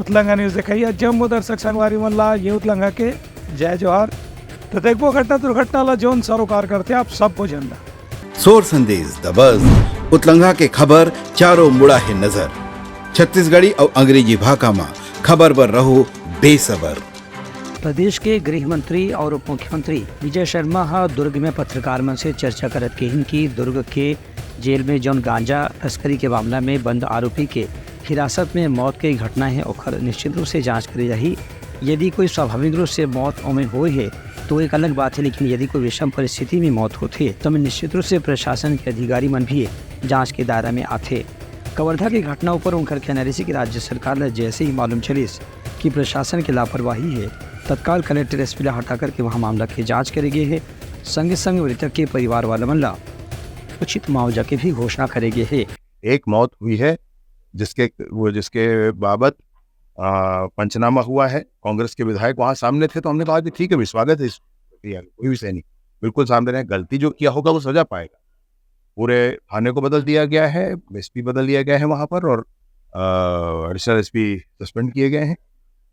उतलंगा news दिखाई जम्मू दर्शक संगवारी मल्ला ये उतलंगा के जय जोहार। तो देखो घटना दुर्घटना जोन सरोकार करते आप सबको झंडा सोर संदेश द बज़ उतलंगा के खबर चारों मुड़ा है नजर। छत्तीसगढ़ी और अंग्रेजी भाषा में खबर पर रहो बेसबर। प्रदेश के गृह मंत्री और उप मुख्यमंत्री विजय शर्मा दुर्ग में पत्रकार मन से चर्चा करत कहिन कि दुर्ग के जेल में जौन गांजा तस्करी के मामला में बंद आरोपी के हिरासत में मौत की घटना है ओखर निश्चित रूप से जांच करी रही। यदि कोई स्वाभाविक रूप से मौत में हुई है तो एक अलग बात है, लेकिन यदि कोई विषम परिस्थिति में मौत होती है तो मैं निश्चित रूप से प्रशासन के अधिकारी मन भी जांच के दायरा में आते। कवर्धा की घटना पर उनकर कहना कि राज्य सरकार ने जैसे ही मालूम चलिस कि प्रशासन की लापरवाही है तत्काल कलेक्टर एसपी हटा करके वहाँ मामला की जाँच करे गए है। संगे संग मृतक के परिवार वाला मल्ला उचित मुआवजा की भी घोषणा करेंगे है। एक मौत हुई है जिसके बाबत पंचनामा हुआ है। कांग्रेस के विधायक वहां सामने थे तो हमने कहा कि ठीक है, स्वागत है इस प्रक्रिया, कोई विषय नहीं, बिल्कुल सामने रहे। गलती जो किया होगा वो सजा पाएगा। पूरे थाने को बदल दिया गया है, एसपी बदल दिया गया है वहां पर, और एडिशनल एसपी सस्पेंड किए गए हैं।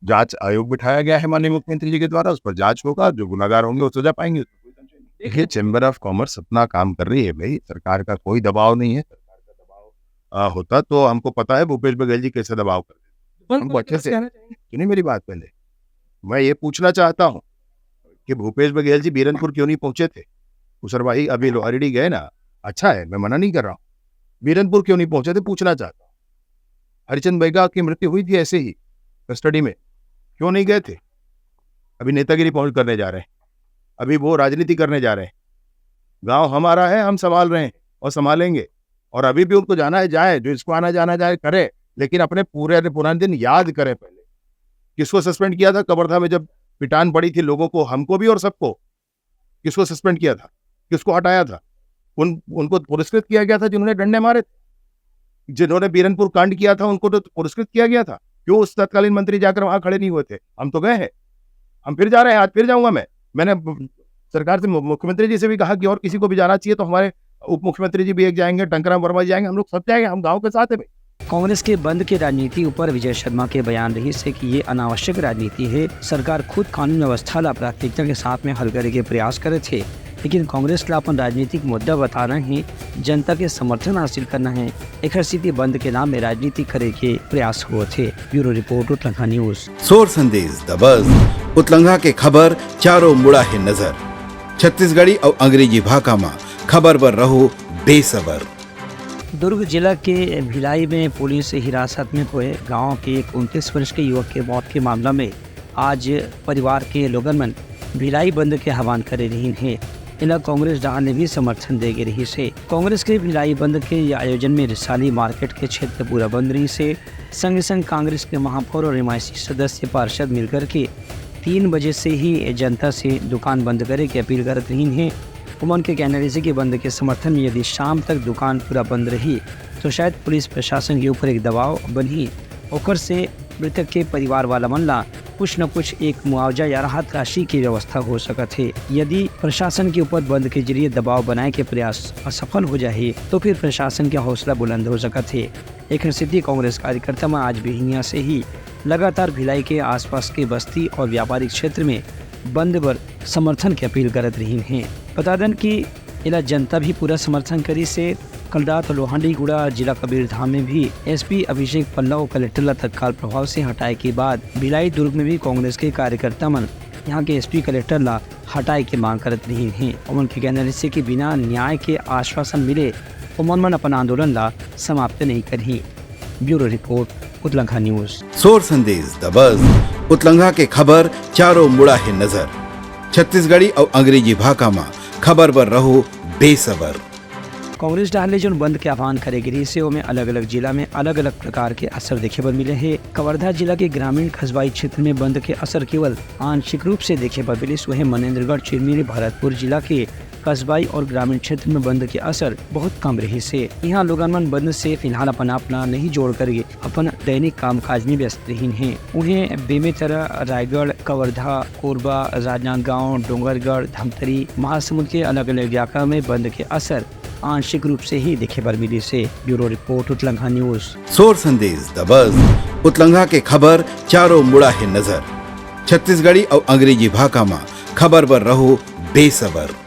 जांच आयोग बिठाया गया है माननीय मुख्यमंत्री जी के द्वारा, उस पर जांच होगा, जो गुनाहगार होंगे वो सजा पाएंगे। देखिए, चैम्बर ऑफ कॉमर्स अपना काम कर रही है भाई, सरकार का कोई दबाव नहीं है। सरकार का दबाव होता तो हमको पता है भूपेश बघेल जी कैसे दबाव करते, हमको अच्छे से सुनिए मेरी बात। पहले मैं ये पूछना चाहता हूँ कि भूपेश बघेल जी बीरनपुर क्यों नहीं पहुंचे थे? कुशरवाही अभी लोहारडी गए ना, अच्छा है, मैं मना नहीं कर रहा हूँ। बीरनपुर क्यों नहीं पहुंचे थे पूछना चाहता हूँ। हरिचंद बैगा की मृत्यु हुई थी ऐसे ही कस्टडी में, क्यों नहीं गए थे? अभी नेतागिरी पहुंच करने जा रहे हैं, अभी वो राजनीति करने जा रहे हैं। गांव हमारा है, हम संभाल रहे हैं और संभालेंगे, और अभी भी उनको जाना है जाए, जो इसको आना जाना जाए करे, लेकिन अपने पुराने दिन याद करें। पहले किसको सस्पेंड किया था कवर्धा में जब पिटान पड़ी थी लोगों को, हमको भी और सबको? किसको सस्पेंड किया था, किसको हटाया था? उनको पुरस्कृत किया गया था जिन्होंने डंडे मारे थे, जिन्होंने बीरनपुर कांड किया था उनको तो पुरस्कृत किया गया था। क्यों उस तत्कालीन मंत्री जाकर वहां खड़े नहीं हुए थे? हम तो गए हैं, हम फिर जा रहे हैं, आज फिर जाऊंगा मैंने सरकार से, मुख्यमंत्री जी से भी कहा कि और किसी को भी जाना चाहिए तो हमारे उप मुख्यमंत्री जी भी एक जाएंगे, टंकराम वर्मा जाएंगे, हम लोग सब जाएंगे, हम गाँव के साथ है। कांग्रेस के बंद की राजनीति ऊपर विजय शर्मा के बयान रही से कि ये अनावश्यक राजनीति है। सरकार खुद कानून व्यवस्था ला प्राथमिकता के साथ में हल करे के प्रयास करे थे, लेकिन कांग्रेस ला अपन राजनीतिक मुद्दा बता रहे हैं, जनता के समर्थन हासिल करना है। एक स्थिति बंद के नाम में राजनीति करे के प्रयास हुए थे। ब्यूरो रिपोर्ट उतलंगा न्यूज। सोर संदेश द बज़ उतलंगा के खबर चारों मुड़ा है नजर। छत्तीसगढ़ी और अंग्रेजी भाषा में खबर पर रहो बेसबर। दुर्ग जिला के भिलाई में पुलिस हिरासत में हुए गांव के एक 29 वर्ष के युवक के मौत के मामला में आज परिवार के लोगन मन भिलाई बंद के आह्वान करे रही है। इला कांग्रेस डहार ने भी समर्थन दे गे रही से। कांग्रेस के भिलाई बंद के आयोजन में रिसाली मार्केट के क्षेत्र पूरा बंद रही से। संग संग कांग्रेस के महापौर और एमआईसी सदस्य पार्षद मिलकर के 3 बजे से ही जनता से दुकान बंद करे की अपील करत रही है। उमन के कहना रही के बंद के समर्थन में यदि शाम तक दुकान पूरा बंद रही तो शायद पुलिस प्रशासन के ऊपर एक दबाव बनी, ओकर से मृतक के परिवार वाला मनला कुछ न कुछ एक मुआवजा या राहत राशि की व्यवस्था हो सकत है। यदि प्रशासन के ऊपर बंद के जरिए दबाव बनाए के प्रयास असफल हो जाए तो फिर प्रशासन का हौसला बुलंद हो सकत है। एक स्थिति कांग्रेस कार्यकर्ता में आज बिहिनिया से ही लगातार भिलाई के आसपास के बस्ती और व्यापारिक क्षेत्र में बंद पर समर्थन की अपील करत रही हैं। बता दें कि इला जनता भी पूरा समर्थन करी से। कल रात लोहांडीगुड़ा जिला कबीरधाम में भी एसपी अभिषेक पल्लव कलेक्टर ला तत्काल प्रभाव से हटाए के बाद भिलाई दुर्ग में भी कांग्रेस के कार्यकर्ता मन यहाँ के एसपी कलेक्टर ला हटाए के मांग करत रही हैं। उनके कहने से कि बिना न्याय के आश्वासन मिले उमन मन अपन आंदोलन ला समाप्त नहीं करी। ब्यूरो रिपोर्ट उतलंगा न्यूज। सोर संदेश द बज़ उतलंगा के खबर चारों मुड़ा है नजर। छत्तीसगढ़ी और अंग्रेजी भाषा में खबर पर रहो बेसबर। कांग्रेस डाले जो बंद के आह्वान करेगी से में अलग अलग जिला में अलग अलग प्रकार के असर देखे पर मिले हैं। कवर्धा जिला के ग्रामीण कस्बाई क्षेत्र में बंद के असर केवल आंशिक रूप से देखे पर मिले। वहीं मनेन्द्रगढ़, चिरमिरी, भरतपुर जिला के कस्बाई और ग्रामीण क्षेत्र में बंद के असर बहुत कम रही से। यहाँ लोग बंद से फिलहाल अपना नहीं जोड़ कर अपन दैनिक कामकाज में व्यस्त रही हैं। उन्हें बेमेतरा, रायगढ़, कवर्धा, कोरबा, राजनांदगांव, डोंगरगढ़, धमतरी, महासमुंद के अलग अलग इलाका में बंद के असर आंशिक रूप से ही देखे पर मिली से। ब्यूरो रिपोर्ट उतलंगा न्यूज। सोर संदेश द बज़ उतलंघा के खबर चारों मुड़ा है नजर। छत्तीसगढ़ी और अंग्रेजी भाषा में खबर पर रहो बेसबर।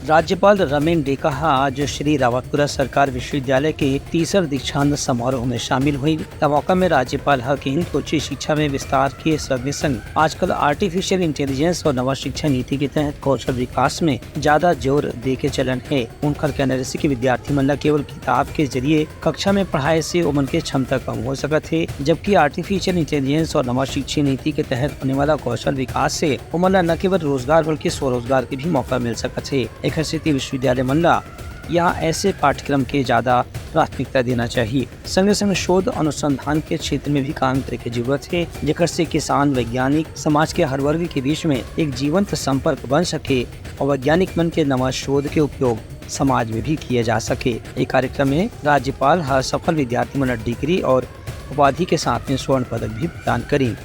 राज्यपाल रमेन डेकाहा आज श्री रावतपुरा सरकार विश्वविद्यालय के तीसरे दीक्षांत समारोह में शामिल हुई। इस मौका में राज्यपाल हिंद उच्च शिक्षा में विस्तार के संग संग आजकल आर्टिफिशियल इंटेलिजेंस और नवा शिक्षा नीति के तहत कौशल विकास में ज्यादा जोर दे के चलन है। उनका कहना है कि विद्यार्थी मन केवल किताब के जरिए कक्षा में पढ़ाई से उमन के क्षमता कम हो सकत है, जबकि आर्टिफिशियल इंटेलिजेंस और नवा शिक्षा नीति के तहत होने वाला कौशल विकास से उमन न केवल रोजगार बल्कि स्वरोजगार के भी मौका मिल सकत है। स्थिति विश्वविद्यालय मंडला यहाँ ऐसे पाठ्यक्रम के ज्यादा प्राथमिकता देना चाहिए। संग संग शोध अनुसंधान के क्षेत्र में भी काम करे की जरूरत है, जेकर से किसान, वैज्ञानिक, समाज के हर वर्ग के बीच में एक जीवंत संपर्क बन सके और वैज्ञानिक मन के नवा शोध के उपयोग समाज में भी किया जा सके। एक कार्यक्रम में राज्यपाल हर सफल विद्यार्थी मन डिग्री और उपाधि के साथ में स्वर्ण पदक भी प्रदान करी।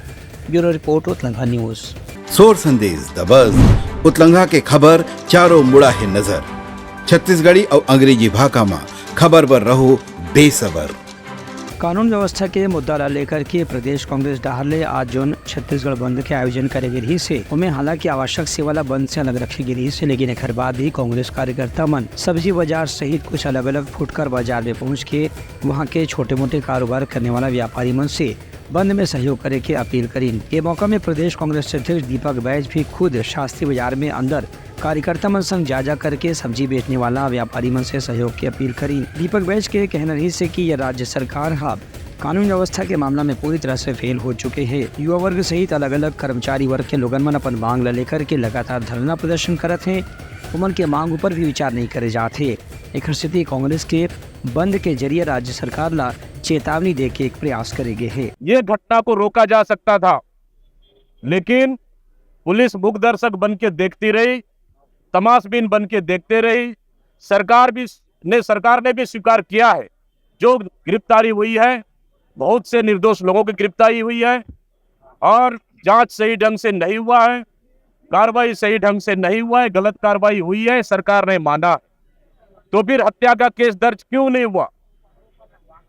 ब्यूरो रिपोर्ट, उतलंघा न्यूज। सोर संदेश द बज़। उतलंघा के खबर चारों मुड़ा है नजर। छत्तीसगढ़ी और अंग्रेजी भाषा में खबर पर रहो बेसबर। कानून व्यवस्था के मुद्दा ला लेकर के प्रदेश कांग्रेस डाहरले आज जोन छत्तीसगढ़ बंद के आयोजन करे गए रही से उनमें हालांकि आवश्यक सेवा ला बंद से अलग रखे गई रही से, लेकिन एक बाद भी कांग्रेस कार्यकर्ता मन सब्जी बाजार सहित कुछ अलग अलग फुटकर बाजार में पहुंच के वहां के छोटे मोटे कारोबार करने वाला व्यापारी मन से बंद में सहयोग करे की अपील करी। के मौका में प्रदेश कांग्रेस अध्यक्ष दीपक बैज भी खुद शास्त्री बाजार में अंदर कार्यकर्ता मन संग जाजा करके सब्जी बेचने वाला व्यापारी मन से सहयोग की अपील करी। दीपक बैज के कहना रही से कि यह राज्य सरकार कानून व्यवस्था के मामला में पूरी तरह से फेल हो चुके हैं। युवा वर्ग सहित अलग अलग कर्मचारी वर्ग के लोगन मन अपन मांग लेकर के लगातार धरना प्रदर्शन करत हैं। उमन के मांग ऊपर भी विचार नहीं करे जाते। एक स्थिति कांग्रेस के बंद के जरिए राज्य सरकार ला चेतावनी दे के एक प्रयास करेंगे है। ये घटना को रोका जा सकता था, लेकिन पुलिस मूक दर्शक बन के देखती रही, तमाशबीन बन के देखते रही। सरकार ने भी स्वीकार किया है, जो गिरफ्तारी हुई है बहुत से निर्दोष लोगों की गिरफ्तारी हुई है और जांच सही ढंग से नहीं हुआ है, कार्रवाई सही ढंग से नहीं हुआ है, गलत कार्रवाई हुई है, सरकार ने माना। तो फिर हत्या का केस दर्ज क्यों नहीं हुआ?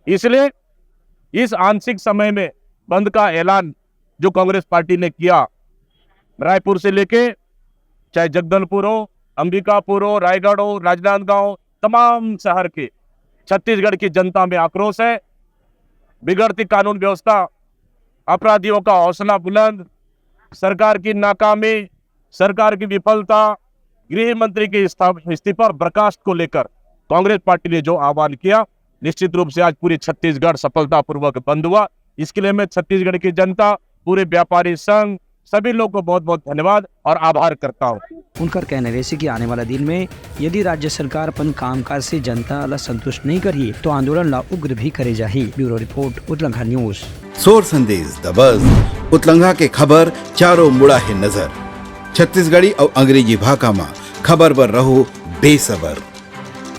इसलिए इस आंशिक समय में बंद का ऐलान जो कांग्रेस पार्टी ने किया, रायपुर से लेके चाहे जगदलपुर हो, अंबिकापुर हो, रायगढ़ हो, राजनांदगांव, तमाम शहर के छत्तीसगढ़ की जनता में आक्रोश है। बिगड़ती कानून व्यवस्था, अपराधियों का हौसला बुलंद, सरकार की नाकामी, सरकार की विफलता, गृह मंत्री के इस्तीफा बर्खास्त को लेकर कांग्रेस पार्टी ने जो आह्वान किया, निश्चित रूप से आज पूरी छत्तीसगढ़ सफलतापूर्वक बंद हुआ। इसके लिए मैं छत्तीसगढ़ की जनता, पूरे व्यापारी संघ, सभी लोगों को बहुत बहुत धन्यवाद और आभार करता हूँ। उनका कहना है कि आने वाला दिन में यदि राज्य सरकार अपन कामकाज से जनता ला संतुष्ट नहीं करी तो आंदोलन ला उग्र भी करे जाही। ब्यूरो रिपोर्ट, उतलंघा न्यूज। सोर संदेश द बज़। उतलंघा के खबर चारों मुड़ा है नजर। छत्तीसगढ़ी और अंग्रेजी भाषा में खबर पर रहो बेसबर।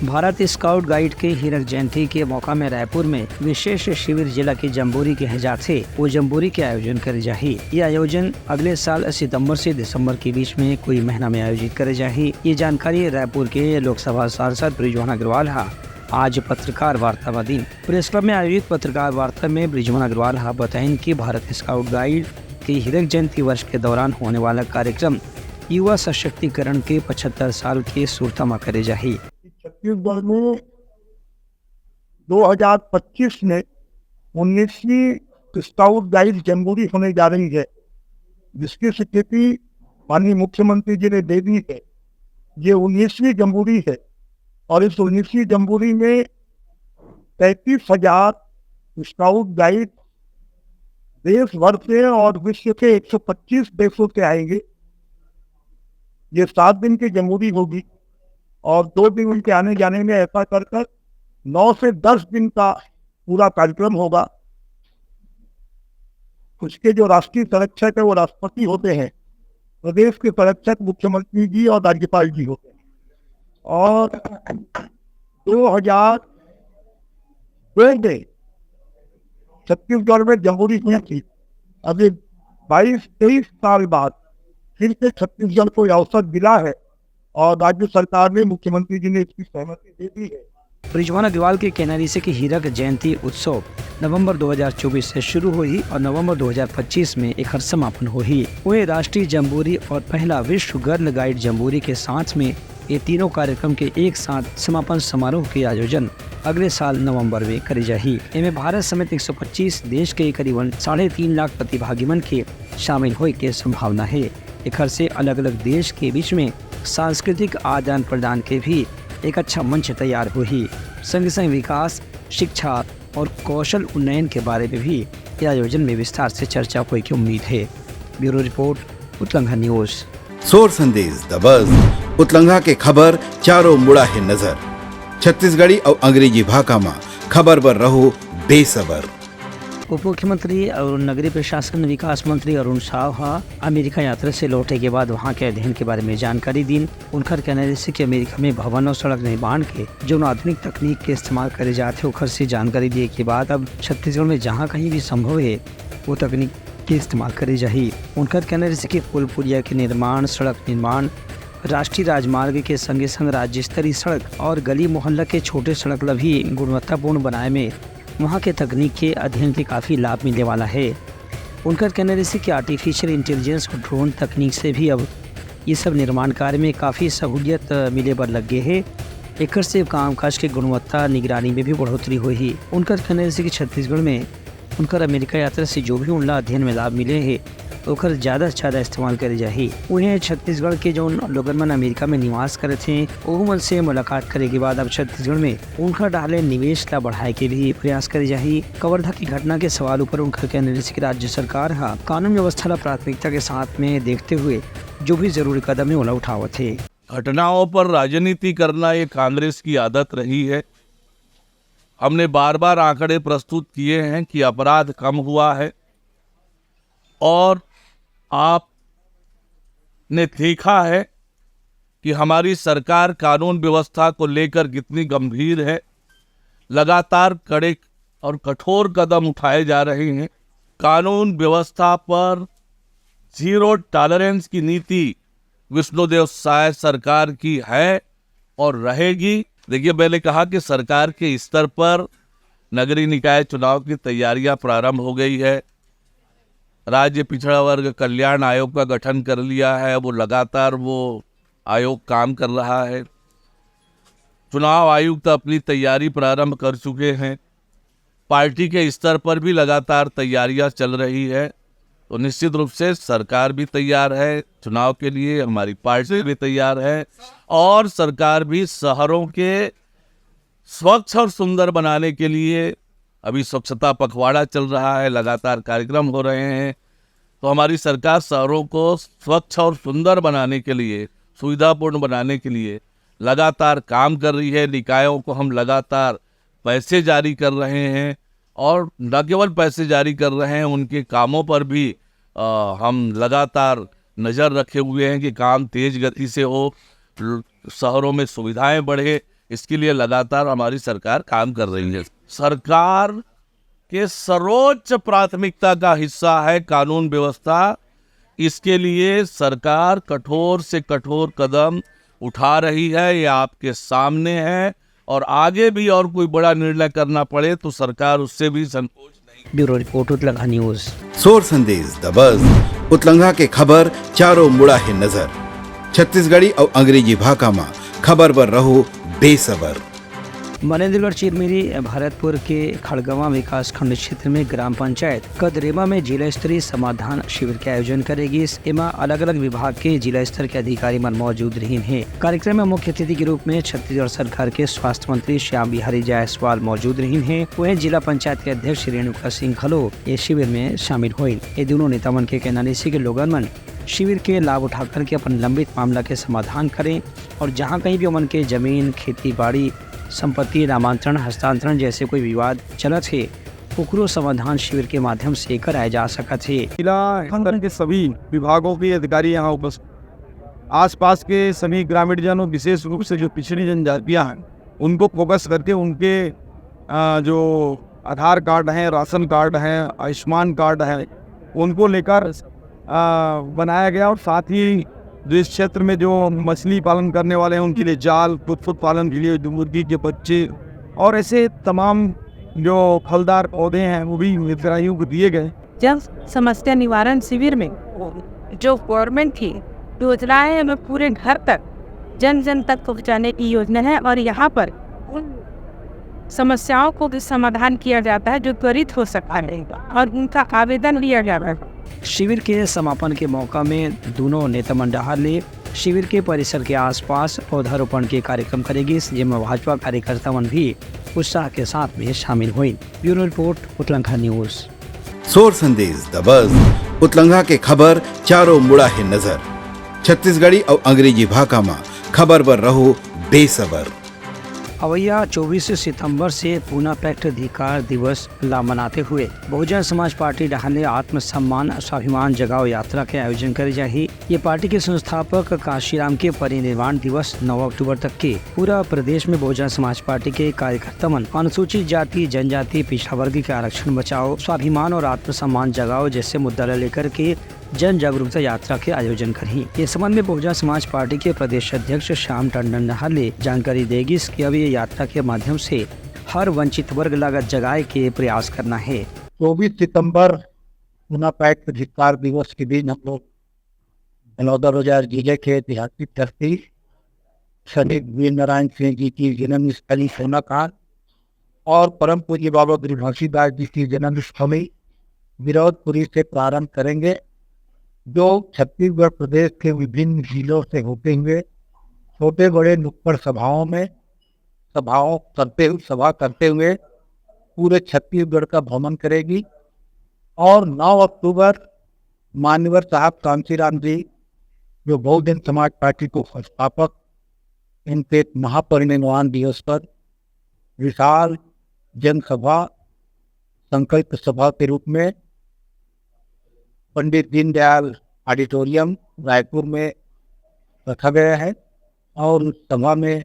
भारत स्काउट गाइड के हीरक जयंती के मौका में रायपुर में विशेष शिविर जिला के जम्बोरी के हजात से वो जम्बोरी के आयोजन करे जाही। ये आयोजन अगले साल सितंबर से दिसंबर के बीच में कोई महीना में आयोजित करे जाही। ये जानकारी रायपुर के लोकसभा सांसद बृजमोहन अग्रवाल आज पत्रकार वार्ता व दिन प्रेस क्लब में आयोजित पत्रकार वार्ता में बृजमोहन अग्रवाल बताएं कि भारत स्काउट गाइड के हीरक जयंती वर्ष के दौरान होने वाला कार्यक्रम युवा सशक्तिकरण के 75 साल के सुरता में करे जाही। छत्तीसगढ़ में 2025 में 19वीं स्काउट गाइड जम्बोरी होने जा रही है, जिसकी स्वीकृति माननीय मुख्यमंत्री जी ने दे दी है। ये 19वीं जम्बोरी है और इस 19वीं जम्बोरी में 33,000 स्काउट गाइड देश भर से और विश्व के 125 देशों से आएंगे। ये 7 दिन की जम्बोरी होगी और 2 दिन उनके आने जाने में ऐसा कर 9 से 10 दिन का पूरा कार्यक्रम होगा। उसके जो राष्ट्रीय संरक्षक है वो राष्ट्रपति होते हैं, प्रदेश के संरक्षक मुख्यमंत्री जी और राज्यपाल जी होते हैं। और 2002 छत्तीसगढ़ में जम्बोरी हुई थी। अभी 22-23 साल बाद फिर से छत्तीसगढ़ को अवसर मिला है और राज्य सरकार ने, मुख्यमंत्री जी ने इसकी सहमति दे दी है। बृजमोहन अग्रवाल के कहना है कि हीरक जयंती उत्सव नवंबर 2024 से शुरू हुई और नवंबर 2025 में एक समापन हुई। वही राष्ट्रीय जम्बूरी और पहला विश्व गर्ल गाइड जम्बूरी के साथ में ये तीनों कार्यक्रम के एक साथ समापन समारोह के आयोजन अगले साल नवंबर में करी जाही। इनमें भारत समेत 125 देश के करीबन 3.5 लाख प्रतिभागियों के शामिल होने की संभावना है। एक से अलग अलग देश के बीच में सांस्कृतिक आदान प्रदान के भी एक अच्छा मंच तैयार हुई। संग संग विकास, शिक्षा और कौशल उन्नयन के बारे में भी ये आयोजन में विस्तार से चर्चा होने की उम्मीद है। ब्यूरो रिपोर्ट, उत्तलंघा न्यूज़। सोर संदेश द बज़ उतलंघा के खबर चारों मुड़ा है नजर। छत्तीसगढ़ी और अंग्रेजी भाषा में खबर पर रहो बेसबर। उप मुख्यमंत्री और नगरीय प्रशासन विकास मंत्री अरुण साहा अमेरिका यात्रा से लौटे के बाद वहां के अध्ययन के बारे में जानकारी दी। उनकर कहना है कि अमेरिका में भवन और सड़क निर्माण के जो आधुनिक तकनीक के इस्तेमाल करे जाते उखर से जानकारी दिए के बाद अब छत्तीसगढ़ में जहां कहीं भी संभव है वो तकनीक के इस्तेमाल करे जाही। उनकर कहना है कि पुल पुलिया के निर्माण, सड़क निर्माण, राष्ट्रीय राजमार्ग के संगे संग राज्य स्तरीय सड़क और गली मोहल्ला के छोटे सड़क भी गुणवत्तापूर्ण बनाए में वहाँ के तकनीक के अध्ययन के काफ़ी लाभ मिलने वाला है। उनका कहना है कि आर्टिफिशियल इंटेलिजेंस और ड्रोन तकनीक से भी अब ये सब निर्माण कार्य में काफ़ी सहूलियत मिले बर लग गए है। एक से कामकाज की गुणवत्ता निगरानी में भी बढ़ोतरी हुई। उनका कहना है कि छत्तीसगढ़ में उनकर अमेरिका यात्रा से जो भी उनला अध्ययन में लाभ मिले है ओकर ज़्यादा से ज़्यादा इस्तेमाल करे जाही। उन्हें छत्तीसगढ़ के जो लोगन मन अमेरिका में निवास करे थे वो मन से मुलाकात करे के बाद अब छत्तीसगढ़ में उनका डाले निवेश ला बढ़ाए के भी प्रयास करे जाही। कवर्धा की घटना के सवाल ऊपर उनका कहना है कि राज्य सरकार कानून व्यवस्था ला प्राथमिकता के साथ में देखते हुए जो भी जरूरी कदम है वो उठावत है। घटनाओं पर राजनीति करना ये कांग्रेस की आदत रही है। हमने बार बार आंकड़े प्रस्तुत किए हैं कि अपराध कम हुआ है और आपने देखा है कि हमारी सरकार कानून व्यवस्था को लेकर कितनी गंभीर है। लगातार कड़े और कठोर कदम उठाए जा रहे हैं। कानून व्यवस्था पर जीरो टॉलरेंस की नीति विष्णुदेव साय सरकार की है और रहेगी। देखिए, मैंने कहा कि सरकार के स्तर पर नगरीय निकाय चुनाव की तैयारियां प्रारंभ हो गई है। राज्य पिछड़ा वर्ग कल्याण आयोग का गठन कर लिया है। वो लगातार आयोग काम कर रहा है। चुनाव आयुक्त अपनी तैयारी प्रारंभ कर चुके हैं। पार्टी के स्तर पर भी लगातार तैयारियां चल रही है। तो निश्चित रूप से सरकार भी तैयार है चुनाव के लिए, हमारी पार्टी भी तैयार है और सरकार भी शहरों के स्वच्छ और सुंदर बनाने के लिए अभी स्वच्छता पखवाड़ा चल रहा है, लगातार कार्यक्रम हो रहे हैं। तो हमारी सरकार शहरों को स्वच्छ और सुंदर बनाने के लिए, सुविधापूर्ण बनाने के लिए लगातार काम कर रही है। निकायों को हम लगातार पैसे जारी कर रहे हैं और न केवल पैसे जारी कर रहे हैं, उनके कामों पर भी हम लगातार नज़र रखे हुए हैं कि काम तेज गति से हो, शहरों में सुविधाएं बढ़े। इसके लिए लगातार हमारी सरकार काम कर रही है। सरकार के सर्वोच्च प्राथमिकता का हिस्सा है कानून व्यवस्था। इसके लिए सरकार कठोर से कठोर कदम उठा रही है, ये आपके सामने है और आगे भी और कोई बड़ा निर्णय करना पड़े तो सरकार उससे भी संकोच नहीं। ब्यूरो रिपोर्ट, उत्तलंघा न्यूज़। सोर संदेश द बज़ उतलंघा के खबर चारों मुड़ा है नजर। छत्तीसगढ़ी और अंग्रेजी भाषा में खबर पर रहो बेसबर। मनेन्द्रगढ़ चिरमिरी भरतपुर के खड़गवा विकास खंड क्षेत्र में ग्राम पंचायत कदरेमा में जिला स्तरीय समाधान शिविर के आयोजन करेगी। इसमें अलग अलग विभाग के जिला स्तर के अधिकारी मन मौजूद रहे हैं। कार्यक्रम में मुख्य अतिथि के रूप में छत्तीसगढ़ सरकार के स्वास्थ्य मंत्री श्याम बिहारी जायसवाल मौजूद रहे हैं। वहीं जिला पंचायत के अध्यक्ष रेणुका सिंह खलो ये शिविर में शामिल हुए। ये दोनों नेता मन के कहना के लोगन मन शिविर के लाभ उठाकर के अपन लंबित मामला के समाधान करें और जहाँ कहीं भी उमन के जमीन, खेती बाड़ी, संपत्ति नामांतरण, हस्तांतरण जैसे कोई विवाद चलत है ओकरो समाधान शिविर के माध्यम से कराया जा सकत है। जिला स्तर के सभी विभागों के अधिकारी यहाँ उपस्थित, आसपास के सभी ग्रामीण जनों, विशेष रूप से जो पिछड़ी जनजातियाँ हैं उनको फोकस करके उनके जो आधार कार्ड हैं, राशन कार्ड हैं, आयुष्मान कार्ड हैं, उनको लेकर बनाया गया। और साथ ही जो इस क्षेत्र में जो मछली पालन करने वाले हैं उनके लिए जाल, कुक्कुट पालन के लिए मुर्गी के बच्चे और ऐसे तमाम जो फलदार पौधे हैं वो भी हितग्राहियों को दिए गए। जन समस्या निवारण शिविर में जो गवर्नमेंट की योजनाएं हैं वो पूरे घर तक जन जन तक पहुंचाने की योजना है और यहाँ पर उन समस्याओं को भी समाधान किया जाता है जो त्वरित हो सकता है और उनका आवेदन लिया जाता है। शिविर के समापन के मौका में दोनों नेता मंडल ने शिविर के परिसर के आसपास पौधारोपण के कार्यक्रम करेगी, जिसमें भाजपा कार्यकर्ता भी उत्साह के साथ में शामिल हुई। ब्यूरो रिपोर्ट, उतलंघा न्यूज। सोर संदेश द बज़ उतलंघा के खबर चारों मुड़ा है नजर। छत्तीसगढ़ी और अंग्रेजी भाषा में खबर पर रहो बेसबर। अवैया 24 सितंबर से पूना पैक्ट अधिकार दिवस ला मनाते हुए बहुजन समाज पार्टी डहाने आत्मसम्मान स्वाभिमान जगाओ यात्रा के आयोजन करे जाही। ये पार्टी के संस्थापक काशीराम के परिनिर्वाण दिवस 9 अक्टूबर तक के पूरा प्रदेश में बहुजन समाज पार्टी के कार्यकर्ता मन अनुसूचित जाति जनजाति पिछड़ा वर्ग के आरक्षण बचाओ स्वाभिमान और आत्मसम्मान जगाओ जैसे मुद्दा लेकर के जन जागरूकता यात्रा के आयोजन करी। इस संबंध में बहुजन समाज पार्टी के प्रदेश अध्यक्ष श्याम टंडन नहर ने जानकारी देगी कि अब ये यात्रा के माध्यम से हर वंचित वर्ग लागत जगाए के प्रयास करना है। 24 सितंबर पूना पैक्ट अधिकार दिवस के दिन हम लोग बलौदा बाजार जिले के ऐतिहासिक धरती शहीद वीर नारायण सिंह जी की जन्म स्थली सोनाकांड और परम पूज्य बाबा गुरु घासीदास जी की जन्म स्थली विरोधपुरी से प्रारंभ करेंगे, जो छत्तीसगढ़ प्रदेश के विभिन्न जिलों से होते हुए छोटे बड़े नुक्कड़ सभा करते हुए पूरे छत्तीसगढ़ का भ्रमण करेगी। और 9 अक्टूबर मान्यवर साहब कांशीराम जी, जो बहुजन समाज पार्टी को संस्थापक, इनके महापरिनिर्वाण दिवस पर विशाल जनसभा संकल्प सभा के रूप में पंडित दीनदयाल ऑडिटोरियम रायपुर में रखा गया है और उस सभा में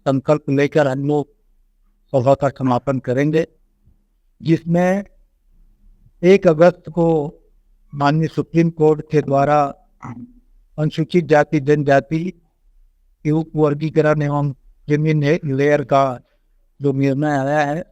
संकल्प लेकर हम लोग सभा का समापन करेंगे, जिसमें 1 अगस्त को माननीय सुप्रीम कोर्ट के द्वारा अनुसूचित जाति जनजाति के उप वर्गीकरण एवं जमीन लेयर का जो निर्णय आया है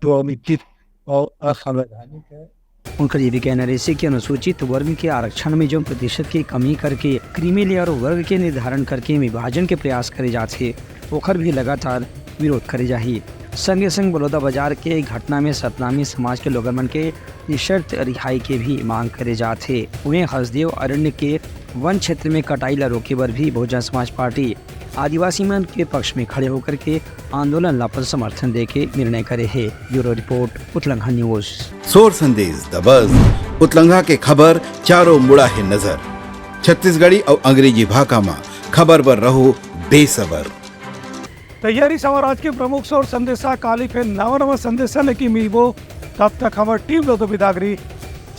तो अनुचित और असंवैधानिक है। उनका ये भी कहना है कि अनुसूचित वर्ग के आरक्षण में जो प्रतिशत की कमी करके क्रीमी लेयर वर्ग के निर्धारण करके विभाजन के प्रयास करे जाते ओखर भी लगातार विरोध करे जाही। संगे संग बलौदा बाजार के घटना में सतनामी समाज के लोगन मन के निशर्त रिहाई के भी मांग करे जाते। उन्हें हसदेव अरण्य के वन क्षेत्र में कटाई ला रोके पर भी बहुजन समाज पार्टी आदिवासी मन के पक्ष में खड़े होकर के आंदोलन ला पर समर्थन दे के निर्णय करे है। ब्यूरो रिपोर्ट, उतलंघा न्यूज। सोर संदेश द बज़ उतलंघा के खबर चारों मुड़ा है नजर। छत्तीसगढ़ी और अंग्रेजी भाषा में खबर पर रहो बेसबर। तैयारी सवार आज के प्रमुख सोर संदेशा काली फे नवा संदेशा ने की मीबो तब तक हमार टीम लो तो बिदागरी।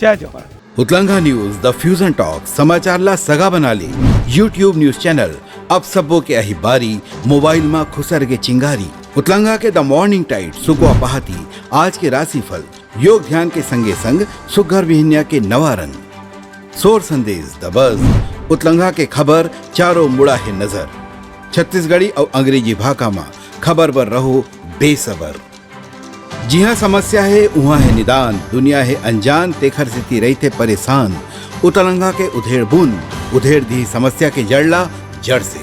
जय जवाहर। उतलंघा न्यूज द फ्यूजन टॉक समाचार ला सगा बना ली। यूट्यूब न्यूज चैनल अब सबो के अही बारी मोबाइल में खुसर के चिंगारी। उतलंघा के द मॉर्निंग टाइट सुगवा पहाती आज के राशिफल योग ध्यान के संगे संग सुघर विहिन्या के नवा रंग। सोर संदेश द बज़ उतलंघा के खबर चारों मुड़ा है नजर। छत्तीसगढ़ी और अंग्रेजी भाषा में खबर पर रहो बेसबर। जी हाँ, समस्या है वहाँ है निदान, दुनिया है अनजान तेखर से रहते परेशान। उतलंघा के उधेड़ बुन उधेड़ दी समस्या के जड़ला जड़ से।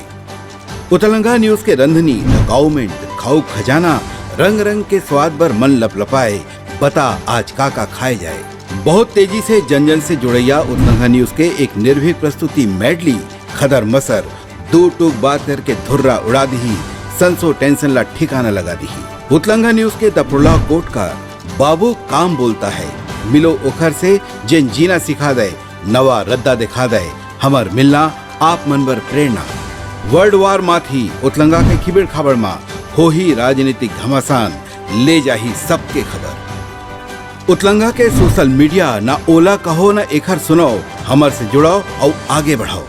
उतलंघा न्यूज के रंधनी गवर्नमेंट खाऊ खजाना रंग रंग के स्वाद पर मन लपलपाए, बता आज का खाए जाए। बहुत तेजी से जन जन से जुड़ैया उतलंघा न्यूज के एक निर्भीक प्रस्तुति मेडली खदर मसर दो टूक बात करके धुर्रा उड़ा दी, संसो टेंशन ला ठिकाना लगा दी। उतलंघा न्यूज के दपुरला कोट का बाबू काम बोलता है, मिलो ओखर से जिन जीना सिखा दे, नवा रद्दा दिखा दे, हमार मिलना आप मनबर प्रेरणा। वर्ल्ड वार माथी उतलंघा के खिबड़ खबर मा हो ही राजनीतिक घमासान ले जाही सबके खबर। उतलंघा के सोशल मीडिया ना ओला कहो ना एखर सुनाओ, हमर से जुड़ाओ और आगे बढ़ाओ।